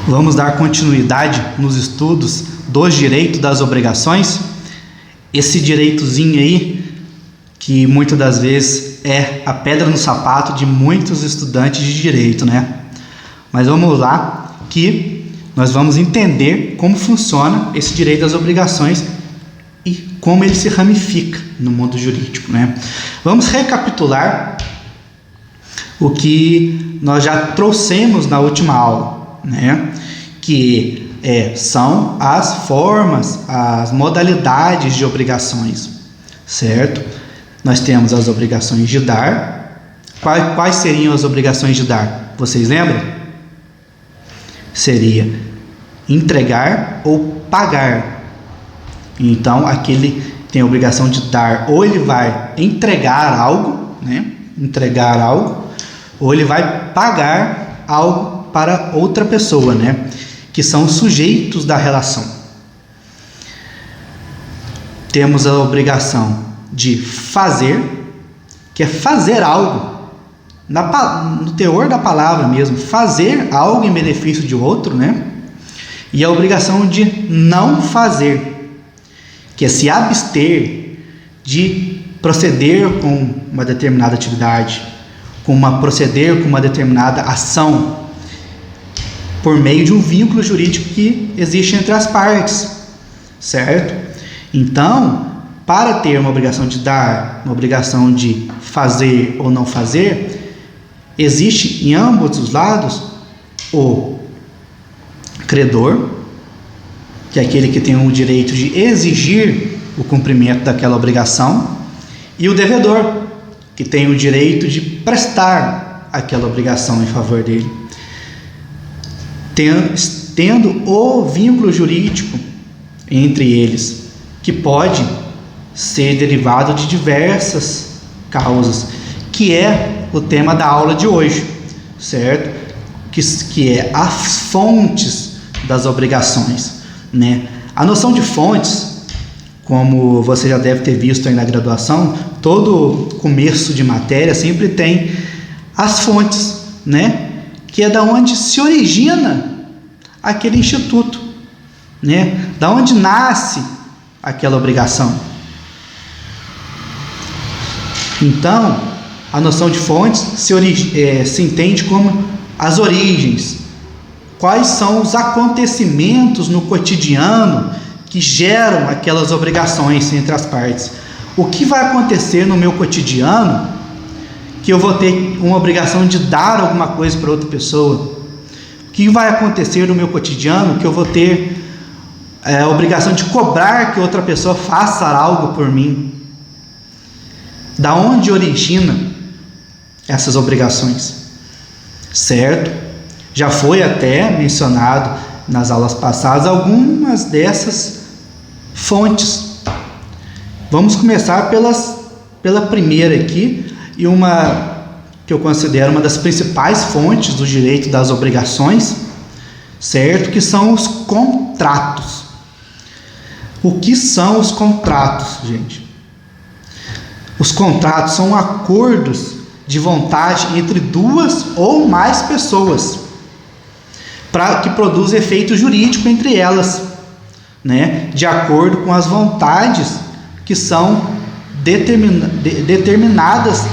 Vamos dar continuidade nos estudos dos direitos das obrigações. Esse direitozinho aí, que muitas das vezes é a pedra no sapato de muitos estudantes de direito, né? Mas vamos lá, que nós vamos entender como funciona esse direito das obrigações e como ele se ramifica no mundo jurídico, né? Vamos recapitular o que nós já trouxemos na última aula, né? Que são as formas, as modalidades de obrigações, certo? Nós temos as obrigações de dar. Quais seriam as obrigações de dar? Vocês lembram? Seria entregar ou pagar. Então, aquele tem a obrigação de dar, ou ele vai entregar algo, né? Entregar algo, ou ele vai pagar algo para outra pessoa, né? Que são os sujeitos da relação. Temos a obrigação de fazer, que é fazer algo, no teor da palavra mesmo, fazer algo em benefício de outro, né? E a obrigação de não fazer, que é se abster de proceder com uma determinada atividade, proceder com uma determinada ação, por meio de um vínculo jurídico que existe entre as partes, certo? Então, para ter uma obrigação de dar, uma obrigação de fazer ou não fazer, existe em ambos os lados o credor, que é aquele que tem o direito de exigir o cumprimento daquela obrigação, e o devedor, que tem o direito de prestar aquela obrigação em favor dele. Tendo o vínculo jurídico entre eles, que pode ser derivado de diversas causas, que é o tema da aula de hoje, certo? Que é as fontes das obrigações, né? A noção de fontes, como você já deve ter visto aí na graduação, todo começo de matéria sempre tem as fontes, né? Que é da onde se origina aquele instituto, né? Da onde nasce aquela obrigação. Então, a noção de fontes se entende como as origens. Quais são os acontecimentos no cotidiano que geram aquelas obrigações entre as partes? O que vai acontecer no meu cotidiano que eu vou ter uma obrigação de dar alguma coisa para outra pessoa? O que vai acontecer no meu cotidiano que eu vou ter a obrigação de cobrar que outra pessoa faça algo por mim? Da onde origina essas obrigações? Certo? Já foi até mencionado nas aulas passadas algumas dessas fontes. Vamos começar pela primeira aqui, e uma que eu considero uma das principais fontes do direito das obrigações, certo? Que são os contratos. O que são os contratos, gente? Os contratos são acordos de vontade entre duas ou mais pessoas, que produzem efeito jurídico entre elas, né? De acordo com as vontades que são determinadas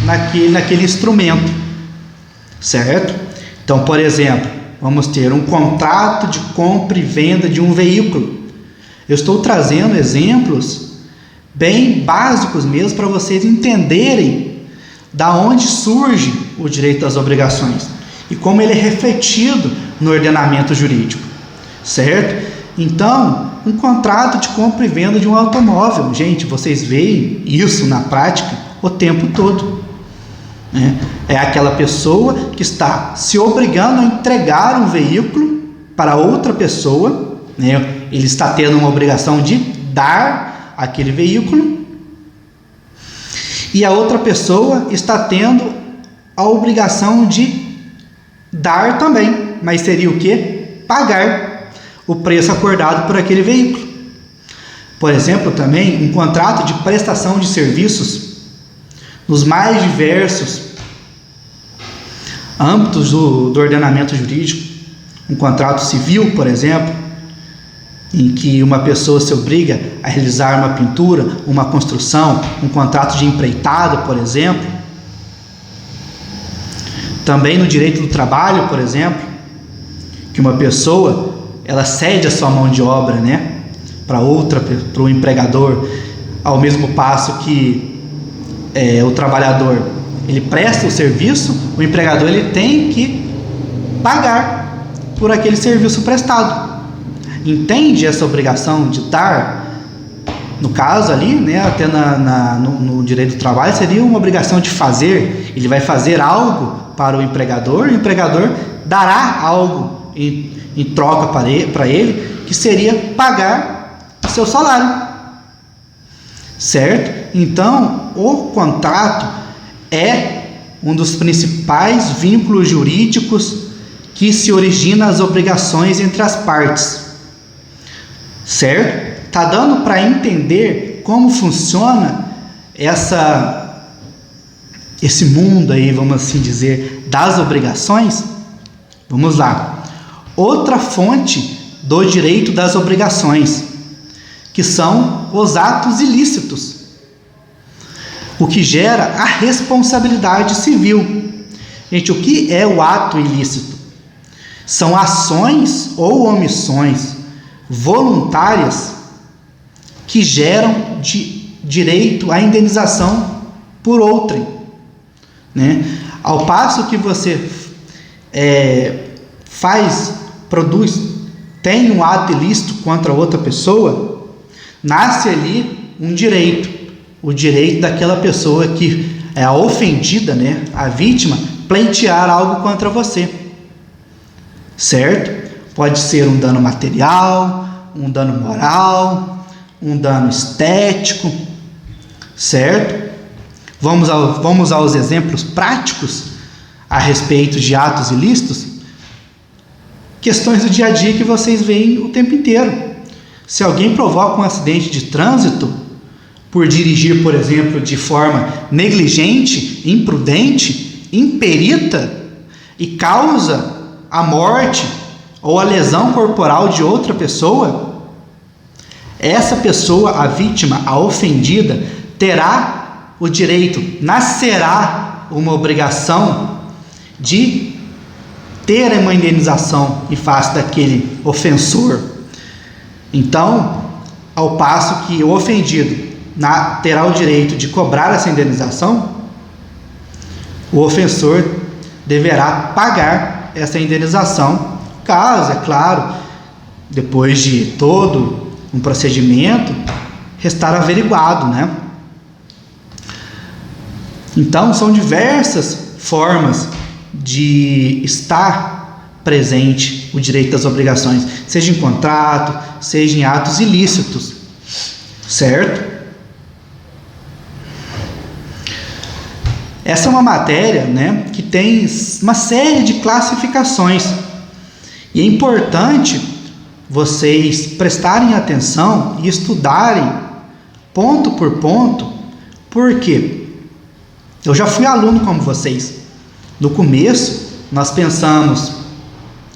naquele instrumento, certo? Então, por exemplo, vamos ter um contrato de compra e venda de um veículo. Eu estou trazendo exemplos bem básicos mesmo para vocês entenderem da onde surge o direito das obrigações e como ele é refletido no ordenamento jurídico, certo? Então, um contrato de compra e venda de um automóvel, gente, vocês veem isso na prática o tempo todo, né? É aquela pessoa que está se obrigando a entregar um veículo para outra pessoa, né? Ele está tendo uma obrigação de dar aquele veículo, e a outra pessoa está tendo a obrigação de dar também, mas seria o quê? Pagar o preço acordado por aquele veículo. Por exemplo, também um contrato de prestação de serviços nos mais diversos âmbitos do ordenamento jurídico, Um contrato civil, por exemplo, em que uma pessoa se obriga a realizar uma pintura, uma construção, um contrato de empreitada, por exemplo. Também no direito do trabalho, por exemplo, que uma pessoa ela cede a sua mão de obra, né, para o empregador, ao mesmo passo que o trabalhador ele presta o serviço, o empregador ele tem que pagar por aquele serviço prestado. Entende essa obrigação de dar? No caso ali, né, até no direito do trabalho, seria uma obrigação de fazer. Ele vai fazer algo para o empregador dará algo em troca para ele, que seria pagar o seu salário. Certo? Então, o contrato é um dos principais vínculos jurídicos que se origina as obrigações entre as partes. Certo? Tá dando para entender como funciona esse mundo aí, vamos assim dizer, das obrigações? Vamos lá. Outra fonte do direito das obrigações, que são os atos ilícitos, o que gera a responsabilidade civil. Gente, o que é o ato ilícito? São ações ou omissões voluntárias que geram direito à indenização por outrem, né? Ao passo que você tem um ato ilícito contra outra pessoa, nasce ali um direito, o direito daquela pessoa que é a ofendida, né, a vítima, pleitear algo contra você, certo? Pode ser um dano material, um dano moral, um dano estético, certo? Vamos aos exemplos práticos a respeito de atos ilícitos. Questões do dia a dia que vocês veem o tempo inteiro. Se alguém provoca um acidente de trânsito por dirigir, por exemplo, de forma negligente, imprudente, imperita e causa a morte ou a lesão corporal de outra pessoa, essa pessoa, a vítima, a ofendida, terá o direito, nascerá uma obrigação de ter uma indenização em face daquele ofensor. Então, ao passo que o ofendido terá o direito de cobrar essa indenização, o ofensor deverá pagar essa indenização, caso, é claro, depois de todo um procedimento, restar averiguado, né? Então, são diversas formas de estar presente o direito das obrigações, seja em contrato, seja em atos ilícitos, certo? Essa é uma matéria, né, que tem uma série de classificações, e é importante vocês prestarem atenção e estudarem ponto por ponto, porque eu já fui aluno como vocês. No começo, nós pensamos,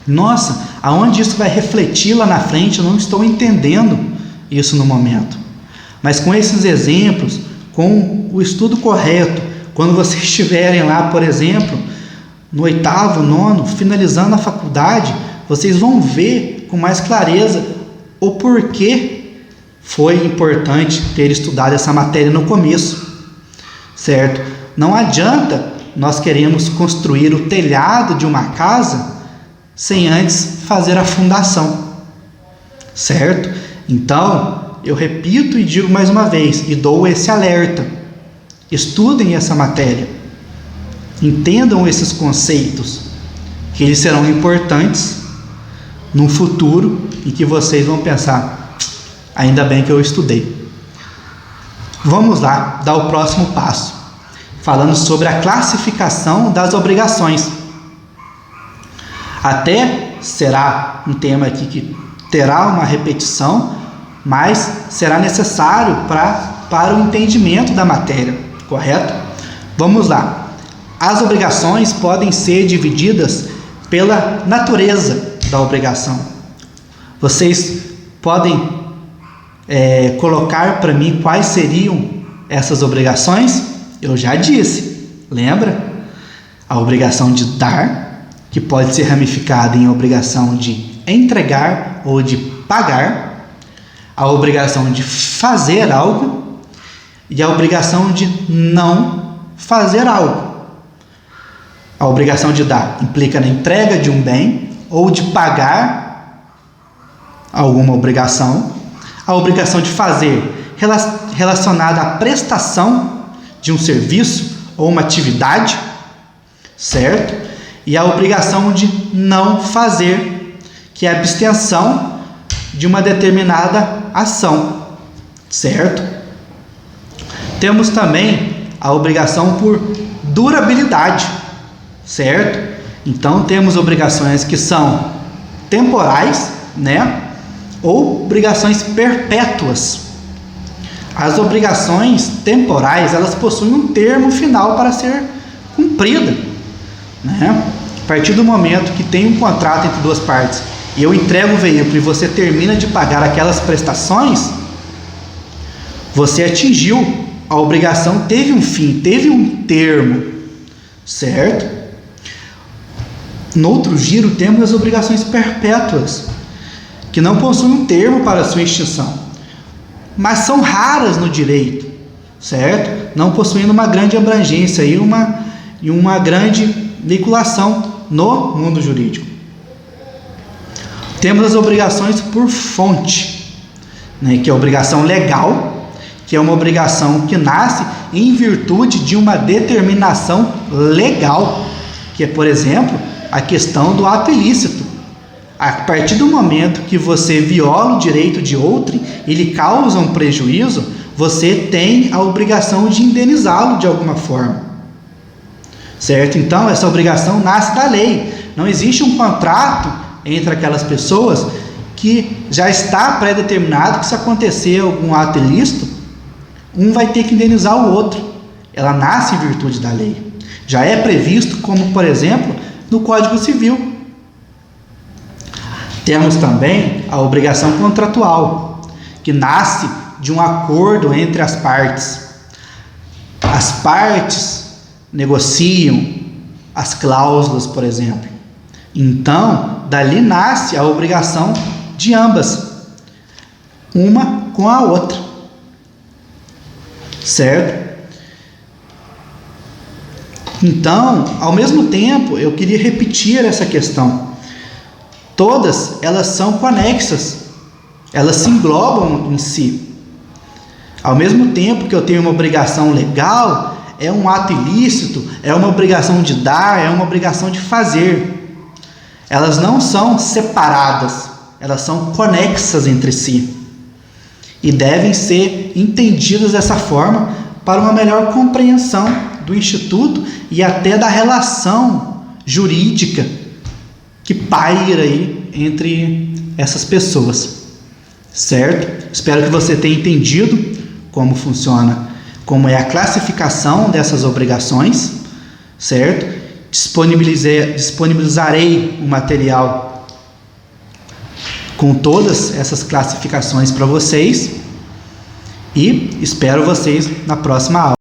nossa, aonde isso vai refletir lá na frente? Eu não estou entendendo isso no momento. Mas com esses exemplos, com o estudo correto, quando vocês estiverem lá, por exemplo, no 8º, 9º, finalizando a faculdade, vocês vão ver com mais clareza o porquê foi importante ter estudado essa matéria no começo, certo? Não adianta nós queremos construir o telhado de uma casa sem antes fazer a fundação, certo? Então, eu repito e digo mais uma vez, e dou esse alerta: estudem essa matéria, entendam esses conceitos, que eles serão importantes no futuro em que vocês vão pensar, ainda bem que eu estudei. Vamos lá, dar o próximo passo, falando sobre a classificação das obrigações. Até será um tema aqui que terá uma repetição, mas será necessário para o entendimento da matéria, correto? Vamos lá. As obrigações podem ser divididas pela natureza, da obrigação. Vocês podem colocar para mim quais seriam essas obrigações? Eu já disse, lembra? A obrigação de dar, que pode ser ramificada em obrigação de entregar ou de pagar, a obrigação de fazer algo e a obrigação de não fazer algo. A obrigação de dar implica na entrega de um bem ou de pagar alguma obrigação. A obrigação de fazer relacionada à prestação de um serviço ou uma atividade, certo? E a obrigação de não fazer, que é a abstenção de uma determinada ação, certo? Temos também a obrigação por durabilidade, certo? Então temos obrigações que são temporais, né? Ou obrigações perpétuas. As obrigações temporais, elas possuem um termo final para ser cumprida, né? A partir do momento que tem um contrato entre duas partes e eu entrego o veículo e você termina de pagar aquelas prestações, você atingiu a obrigação, teve um fim, teve um termo, certo? No outro giro temos as obrigações perpétuas, que não possuem um termo para sua extinção, mas são raras no direito, certo? Não possuindo uma grande abrangência e uma grande vinculação no mundo jurídico. Temos as obrigações por fonte, né, que é a obrigação legal, que é uma obrigação que nasce em virtude de uma determinação legal, que é, por exemplo, a questão do ato ilícito. A partir do momento que você viola o direito de outrem, ele causa um prejuízo, você tem a obrigação de indenizá-lo de alguma forma, certo? Então, essa obrigação nasce da lei. Não existe um contrato entre aquelas pessoas que já está pré-determinado que se acontecer algum ato ilícito, um vai ter que indenizar o outro. Ela nasce em virtude da lei. Já é previsto, como por exemplo, no Código Civil. Temos também a obrigação contratual, que nasce de um acordo entre as partes. As partes negociam as cláusulas, por exemplo. Então, dali nasce a obrigação de ambas, uma com a outra, certo? Então, ao mesmo tempo, eu queria repetir essa questão. Todas elas são conexas, elas se englobam em si. Ao mesmo tempo que eu tenho uma obrigação legal, é um ato ilícito, é uma obrigação de dar, é uma obrigação de fazer. Elas não são separadas, elas são conexas entre si e devem ser entendidas dessa forma para uma melhor compreensão do Instituto e até da relação jurídica que paira aí entre essas pessoas, certo? Espero que você tenha entendido como funciona, como é a classificação dessas obrigações, certo? Disponibilizarei um material com todas essas classificações para vocês e espero vocês na próxima aula.